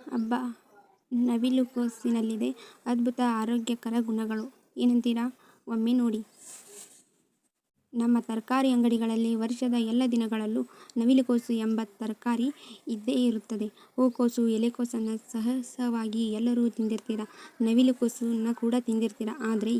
ಅಬ್ಬಾ, ನವಿಲುಕೋಸಿನಲ್ಲಿದೆ ಅದ್ಭುತ ಆರೋಗ್ಯಕರ ಗುಣಗಳು ಏನಂತೀರಾ? ಒಮ್ಮೆ ನೋಡಿ. ನಮ್ಮ ತರಕಾರಿ ಅಂಗಡಿಗಳಲ್ಲಿ ವರ್ಷದ ಎಲ್ಲ ದಿನಗಳಲ್ಲೂ ನವಿಲುಕೋಸು ಎಂಬ ತರಕಾರಿ ಇದ್ದೇ ಇರುತ್ತದೆ. ಹೂಕೋಸು, ಎಲೆಕೋಸನ್ನು ಸಹಜವಾಗಿ ಎಲ್ಲರೂ ತಿಂದಿರ್ತೀರ. ನವಿಲುಕೋಸನ್ನು ಕೂಡ ತಿಂದಿರ್ತೀರ. ಆದರೆ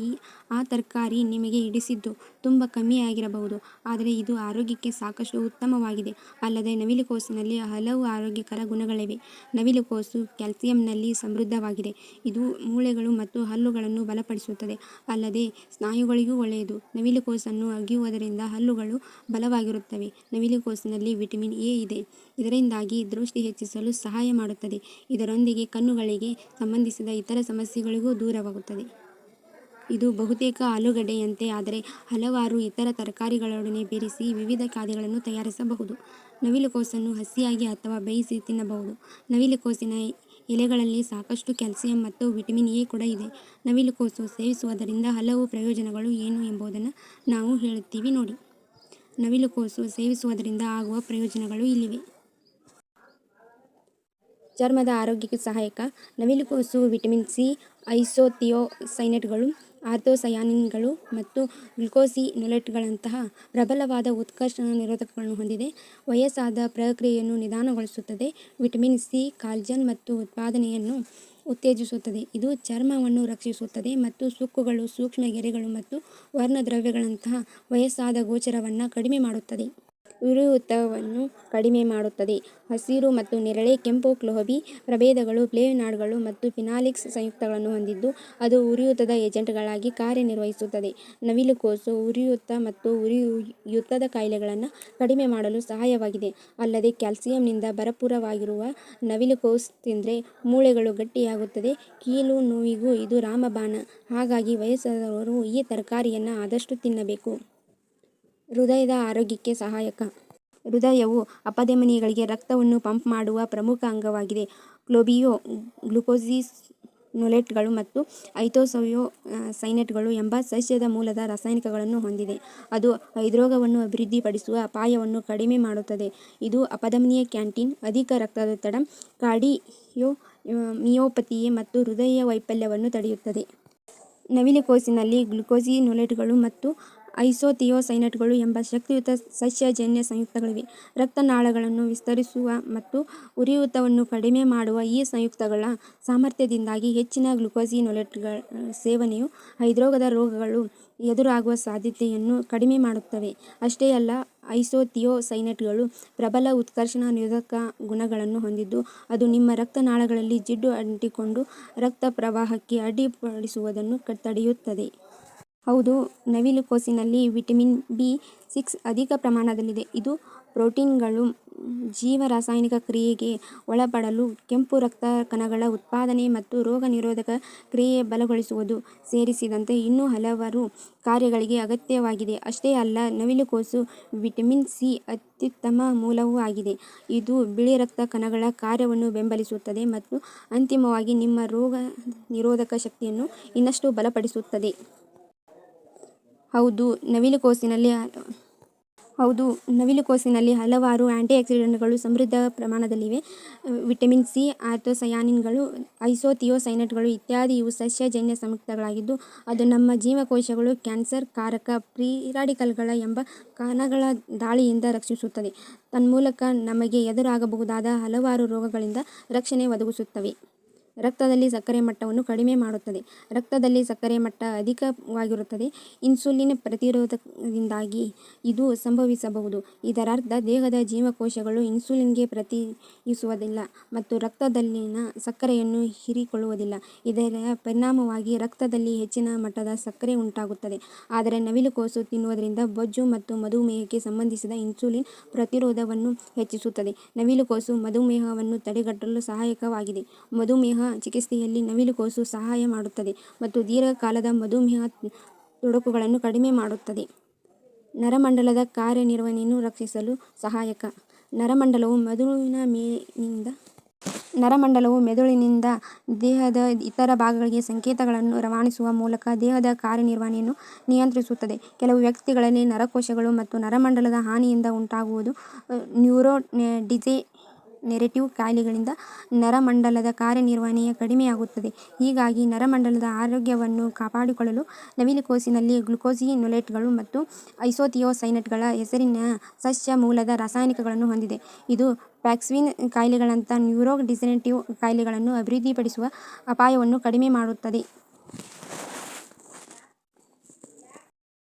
ಆ ತರಕಾರಿ ನಿಮಗೆ ಹಿಡಿಸಿದ್ದು ತುಂಬ ಕಮ್ಮಿಯಾಗಿರಬಹುದು. ಆದರೆ ಇದು ಆರೋಗ್ಯಕ್ಕೆ ಸಾಕಷ್ಟು ಉತ್ತಮವಾಗಿದೆ. ಅಲ್ಲದೆ ನವಿಲುಕೋಸಿನಲ್ಲಿ ಹಲವು ಆರೋಗ್ಯಕರ ಗುಣಗಳಿವೆ. ನವಿಲುಕೋಸು ಕ್ಯಾಲ್ಸಿಯಂನಲ್ಲಿ ಸಮೃದ್ಧವಾಗಿದೆ. ಇದು ಮೂಳೆಗಳು ಮತ್ತು ಹಲ್ಲುಗಳನ್ನು ಬಲಪಡಿಸುತ್ತದೆ. ಅಲ್ಲದೆ ಸ್ನಾಯುಗಳಿಗೂ ಒಳ್ಳೆಯದು. ನವಿಲುಕೋಸನ್ನು ಅಗಿಯುವುದರಿಂದ ಹಲ್ಲುಗಳು ಬಲವಾಗಿರುತ್ತವೆ. ನವಿಲುಕೋಸಿನಲ್ಲಿ ವಿಟಮಿನ್ ಎ ಇದೆ. ಇದರಿಂದಾಗಿ ದೃಷ್ಟಿ ಹೆಚ್ಚಿಸಲು ಸಹಾಯ ಮಾಡುತ್ತದೆ. ಇದರೊಂದಿಗೆ ಕಣ್ಣುಗಳಿಗೆ ಸಂಬಂಧಿಸಿದ ಇತರ ಸಮಸ್ಯೆಗಳಿಗೂ ದೂರವಾಗುತ್ತದೆ. ಇದು ಬಹುತೇಕ ಆಲೂಗಡ್ಡೆಯಂತೆ ಆದರೆ ಹಲವಾರು ಇತರ ತರಕಾರಿಗಳೊಡನೆ ಬೆರೆಸಿ ವಿವಿಧ ಖಾದ್ಯಗಳನ್ನು ತಯಾರಿಸಬಹುದು. ನವಿಲುಕೋಸನ್ನು ಹಸಿಯಾಗಿ ಅಥವಾ ಬೇಯಿಸಿ ತಿನ್ನಬಹುದು. ನವಿಲುಕೋಸಿನ ಎಲೆಗಳಲ್ಲಿ ಸಾಕಷ್ಟು ಕ್ಯಾಲ್ಸಿಯಂ ಮತ್ತು ವಿಟಮಿನ್ ಎ ಕೂಡ ಇದೆ. ನವಿಲುಕೋಸು ಸೇವಿಸುವುದರಿಂದ ಹಲವು ಪ್ರಯೋಜನಗಳು ಏನು ಎಂಬುದನ್ನು ನಾವು ಹೇಳುತ್ತೀವಿ ನೋಡಿ. ನವಿಲುಕೋಸು ಸೇವಿಸುವುದರಿಂದ ಆಗುವ ಪ್ರಯೋಜನಗಳು ಇಲ್ಲಿವೆ. ಚರ್ಮದ ಆರೋಗ್ಯಕ್ಕೆ ಸಹಾಯಕ. ನವಿಲುಕೋಸು ವಿಟಮಿನ್ ಸಿ, ಐಸೋಥಿಯೋಸೈನೇಟ್ಗಳು, ಆಂಥೋಸಯಾನಿನ್ಗಳು ಮತ್ತು ಗ್ಲುಕೋಸಿನೋಲೇಟ್ಗಳಂತಹ ಪ್ರಬಲವಾದ ಉತ್ಕರ್ಷಣ ನಿರೋಧಕಗಳನ್ನು ಹೊಂದಿದೆ. ವಯಸ್ಸಾದ ಪ್ರಕ್ರಿಯೆಯನ್ನು ನಿಧಾನಗೊಳಿಸುತ್ತದೆ. ವಿಟಮಿನ್ ಸಿ ಕಾಲಜನ್ ಮತ್ತು ಉತ್ಪಾದನೆಯನ್ನು ಉತ್ತೇಜಿಸುತ್ತದೆ. ಇದು ಚರ್ಮವನ್ನು ರಕ್ಷಿಸುತ್ತದೆ ಮತ್ತು ಸುಕ್ಕುಗಳು, ಸೂಕ್ಷ್ಮ ಗೆರೆಗಳು ಮತ್ತು ವರ್ಣದ್ರವ್ಯಗಳಂತಹ ವಯಸ್ಸಾದ ಗೋಚರವನ್ನು ಕಡಿಮೆ ಮಾಡುತ್ತದೆ. ಉರಿಯೂತವನ್ನು ಕಡಿಮೆ ಮಾಡುತ್ತದೆ. ಹಸಿರು ಮತ್ತು ನೇರಳೆ ಕೆಂಪು ಕ್ಲೋಬಿ ಪ್ರಭೇದಗಳು ಫ್ಲೇವನಾಯ್ಡ್ಗಳು ಮತ್ತು ಫಿನಾಲಿಕ್ಸ್ ಸಂಯುಕ್ತಗಳನ್ನು ಹೊಂದಿದ್ದು ಅದು ಉರಿಯೂತದ ಏಜೆಂಟ್ಗಳಾಗಿ ಕಾರ್ಯನಿರ್ವಹಿಸುತ್ತದೆ. ನವಿಲುಕೋಸು ಉರಿಯೂತ ಮತ್ತು ಉರಿಯೂತದ ಕಾಯಿಲೆಗಳನ್ನು ಕಡಿಮೆ ಮಾಡಲು ಸಹಾಯವಾಗಿದೆ. ಅಲ್ಲದೆ ಕ್ಯಾಲ್ಸಿಯಂನಿಂದ ಭರಪೂರವಾಗಿರುವ ನವಿಲುಕೋಸು ತಿಂದರೆ ಮೂಳೆಗಳು ಗಟ್ಟಿಯಾಗುತ್ತದೆ. ಕೀಲು ನೋವಿಗೂ ಇದು ರಾಮಬಾಣ. ಹಾಗಾಗಿ ವಯಸ್ಸಾದವರು ಈ ತರಕಾರಿಯನ್ನು ಆದಷ್ಟು ತಿನ್ನಬೇಕು. ಹೃದಯದ ಆರೋಗ್ಯಕ್ಕೆ ಸಹಾಯಕ. ಹೃದಯವು ಅಪಧಮನಿಗಳಿಗೆ ರಕ್ತವನ್ನು ಪಂಪ್ ಮಾಡುವ ಪ್ರಮುಖ ಅಂಗವಾಗಿದೆ. ಕ್ಲೋಬಿಯೋ ಗ್ಲುಕೋಸಿನೋಲೇಟ್ಗಳು ಮತ್ತು ಐಥೋಸಯಾನಿನ್ಗಳು ಎಂಬ ಸಸ್ಯದ ಮೂಲದ ರಾಸಾಯನಿಕಗಳನ್ನು ಹೊಂದಿದೆ. ಅದು ಹೃದ್ರೋಗವನ್ನು ಅಭಿವೃದ್ಧಿಪಡಿಸುವ ಅಪಾಯವನ್ನು ಕಡಿಮೆ ಮಾಡುತ್ತದೆ. ಇದು ಅಪಧಮನಿಯ ಕ್ಯಾನ್ಸರ್, ಅಧಿಕ ರಕ್ತದೊತ್ತಡ, ಕಾರ್ಡಿಯೋಮಿಯೋಪತಿ ಮತ್ತು ಹೃದಯ ವೈಫಲ್ಯವನ್ನು ತಡೆಯುತ್ತದೆ. ನವಿಲುಕೋಸಿನಲ್ಲಿ ಗ್ಲುಕೋಸಿನೋಲೇಟ್ಗಳು ಮತ್ತು ಐಸೋಥಿಯೋಸೈನೇಟ್ಗಳು ಎಂಬ ಶಕ್ತಿಯುತ ಸಸ್ಯಜನ್ಯ ಸಂಯುಕ್ತಗಳಿವೆ. ರಕ್ತನಾಳಗಳನ್ನು ವಿಸ್ತರಿಸುವ ಮತ್ತು ಉರಿಯೂತವನ್ನು ಕಡಿಮೆ ಮಾಡುವ ಈ ಸಂಯುಕ್ತಗಳ ಸಾಮರ್ಥ್ಯದಿಂದಾಗಿ ಹೆಚ್ಚಿನ ಗ್ಲುಕೋಸಿನೋಲೇಟ್ಗಳ ಸೇವನೆಯು ಹೃದ್ರೋಗದ ರೋಗಗಳು ಎದುರಾಗುವ ಸಾಧ್ಯತೆಯನ್ನು ಕಡಿಮೆ ಮಾಡುತ್ತವೆ. ಅಷ್ಟೇ ಅಲ್ಲ, ಐಸೋಥಿಯೋಸೈನೇಟ್ಗಳು ಪ್ರಬಲ ಉತ್ಕರ್ಷಣ ನಿರೋಧಕ ಗುಣಗಳನ್ನು ಹೊಂದಿದ್ದು ಅದು ನಿಮ್ಮ ರಕ್ತನಾಳಗಳಲ್ಲಿ ಜಿಡ್ಡು ಅಂಟಿಕೊಂಡು ರಕ್ತ ಪ್ರವಾಹಕ್ಕೆ ಅಡ್ಡಿಪಡಿಸುವುದನ್ನು ತಡೆಯುತ್ತದೆ. ಹೌದು, ನವಿಲುಕೋಸಿನಲ್ಲಿ ವಿಟಮಿನ್ ಬಿ6 ಅಧಿಕ ಪ್ರಮಾಣದಲ್ಲಿದೆ. ಇದು ಪ್ರೋಟೀನ್ಗಳು ಜೀವರಾಸಾಯನಿಕ ಕ್ರಿಯೆಗೆ ಒಳಪಡಲು, ಕೆಂಪು ರಕ್ತ ಕಣಗಳ ಉತ್ಪಾದನೆ ಮತ್ತು ರೋಗ ನಿರೋಧಕ ಕ್ರಿಯೆ ಬಲಗೊಳಿಸುವುದು ಸೇರಿದಂತೆ ಇನ್ನೂ ಹಲವಾರು ಕಾರ್ಯಗಳಿಗೆ ಅಗತ್ಯವಾಗಿದೆ. ಅಷ್ಟೇ ಅಲ್ಲ, ನವಿಲುಕೋಸು ವಿಟಮಿನ್ ಸಿ ಅತ್ಯುತ್ತಮ ಮೂಲವೂ ಆಗಿದೆ. ಇದು ಬಿಳಿ ರಕ್ತ ಕಣಗಳ ಕಾರ್ಯವನ್ನು ಬೆಂಬಲಿಸುತ್ತದೆ ಮತ್ತು ಅಂತಿಮವಾಗಿ ನಿಮ್ಮ ರೋಗ ನಿರೋಧಕ ಶಕ್ತಿಯನ್ನು ಇನ್ನಷ್ಟು ಬಲಪಡಿಸುತ್ತದೆ. ಹೌದು, ನವಿಲುಕೋಸಿನಲ್ಲಿ ಹಲವಾರು ಆಂಟಿಆಕ್ಸಿಡೆಂಟ್ಗಳು ಸಮೃದ್ಧ ಪ್ರಮಾಣದಲ್ಲಿವೆ. ವಿಟಮಿನ್ ಸಿ, ಆಂಥೋಸಯಾನಿನ್ಗಳು, ಐಸೋಥಿಯೋಸೈನೇಟ್ಗಳು ಇತ್ಯಾದಿ ಇವು ಸಸ್ಯಜನ್ಯ ಸಂಯುಕ್ತಗಳಾಗಿದ್ದು ಅದು ನಮ್ಮ ಜೀವಕೋಶಗಳು ಕ್ಯಾನ್ಸರ್ ಕಾರಕ ಫ್ರೀ ರಾಡಿಕಲ್ಗಳ ಎಂಬ ಕಣಗಳ ದಾಳಿಯಿಂದ ರಕ್ಷಿಸುತ್ತದೆ. ತನ್ಮೂಲಕ ನಮಗೆ ಎದುರಾಗಬಹುದಾದ ಹಲವಾರು ರೋಗಗಳಿಂದ ರಕ್ಷಣೆ ಒದಗಿಸುತ್ತವೆ. ರಕ್ತದಲ್ಲಿ ಸಕ್ಕರೆ ಮಟ್ಟವನ್ನು ಕಡಿಮೆ ಮಾಡುತ್ತದೆ. ರಕ್ತದಲ್ಲಿ ಸಕ್ಕರೆ ಮಟ್ಟ ಅಧಿಕವಾಗಿರುತ್ತದೆ. ಇನ್ಸುಲಿನ್ ಪ್ರತಿರೋಧದಿಂದಾಗಿ ಇದು ಸಂಭವಿಸಬಹುದು. ಇದರರ್ಥ ದೇಹದ ಜೀವಕೋಶಗಳು ಇನ್ಸುಲಿನ್ಗೆ ಪ್ರತಿಕ್ರಿಯಿಸುವುದಿಲ್ಲ ಮತ್ತು ರಕ್ತದಲ್ಲಿನ ಸಕ್ಕರೆಯನ್ನು ಹೀರಿಕೊಳ್ಳುವುದಿಲ್ಲ. ಇದರ ಪರಿಣಾಮವಾಗಿ ರಕ್ತದಲ್ಲಿ ಹೆಚ್ಚಿನ ಮಟ್ಟದ ಸಕ್ಕರೆ ಉಂಟಾಗುತ್ತದೆ. ಆದರೆ ನವಿಲುಕೋಸು ತಿನ್ನುವುದರಿಂದ ಬೊಜ್ಜು ಮತ್ತು ಮಧುಮೇಹಕ್ಕೆ ಸಂಬಂಧಿಸಿದ ಇನ್ಸುಲಿನ್ ಪ್ರತಿರೋಧವನ್ನು ಹೆಚ್ಚಿಸುತ್ತದೆ. ನವಿಲುಕೋಸು ಮಧುಮೇಹವನ್ನು ತಡೆಗಟ್ಟಲು ಸಹಾಯಕವಾಗಿದೆ. ಮಧುಮೇಹ ಚಿಕಿತ್ಸೆಯಲ್ಲಿ ನವಿಲುಕೋಸು ಸಹಾಯ ಮಾಡುತ್ತದೆ ಮತ್ತು ದೀರ್ಘಕಾಲದ ಮಧುಮೇಹ ತೊಡಕುಗಳನ್ನು ಕಡಿಮೆ ಮಾಡುತ್ತದೆ. ನರಮಂಡಲದ ಕಾರ್ಯನಿರ್ವಹಣೆಯನ್ನು ರಕ್ಷಿಸಲು ಸಹಾಯಕ. ನರಮಂಡಲವು ಮೆದುಳಿನಿಂದ ದೇಹದ ಇತರ ಭಾಗಗಳಿಗೆ ಸಂಕೇತಗಳನ್ನು ರವಾನಿಸುವ ಮೂಲಕ ದೇಹದ ಕಾರ್ಯನಿರ್ವಹಣೆಯನ್ನು ನಿಯಂತ್ರಿಸುತ್ತದೆ. ಕೆಲವು ವ್ಯಕ್ತಿಗಳಲ್ಲಿ ನರಕೋಶಗಳು ಮತ್ತು ನರಮಂಡಲದ ಹಾನಿಯಿಂದ ಉಂಟಾಗುವುದು ಡಿಜನರೇಟಿವ್ ಕಾಯಿಲೆಗಳಿಂದ ನರಮಂಡಲದ ಕಾರ್ಯನಿರ್ವಹಣೆಯ ಕಡಿಮೆಯಾಗುತ್ತದೆ. ಹೀಗಾಗಿ ನರಮಂಡಲದ ಆರೋಗ್ಯವನ್ನು ಕಾಪಾಡಿಕೊಳ್ಳಲು ನವಿಲುಕೋಸಿನಲ್ಲಿ ಗ್ಲುಕೋಸಿನೋಲೇಟ್ಗಳು ಮತ್ತು ಐಸೋಥಿಯೋಸೈನೇಟ್ಗಳ ಹೆಸರಿನ ಸಸ್ಯ ಮೂಲದ ರಾಸಾಯನಿಕಗಳನ್ನು ಹೊಂದಿದೆ. ಇದು ಪಾರ್ಕಿನ್ಸನ್ ಕಾಯಿಲೆಗಳಂಥ ನ್ಯೂರೋ ಡಿಜನರೇಟಿವ್ ಕಾಯಿಲೆಗಳನ್ನು ಅಭಿವೃದ್ಧಿಪಡಿಸುವ ಅಪಾಯವನ್ನು ಕಡಿಮೆ ಮಾಡುತ್ತದೆ.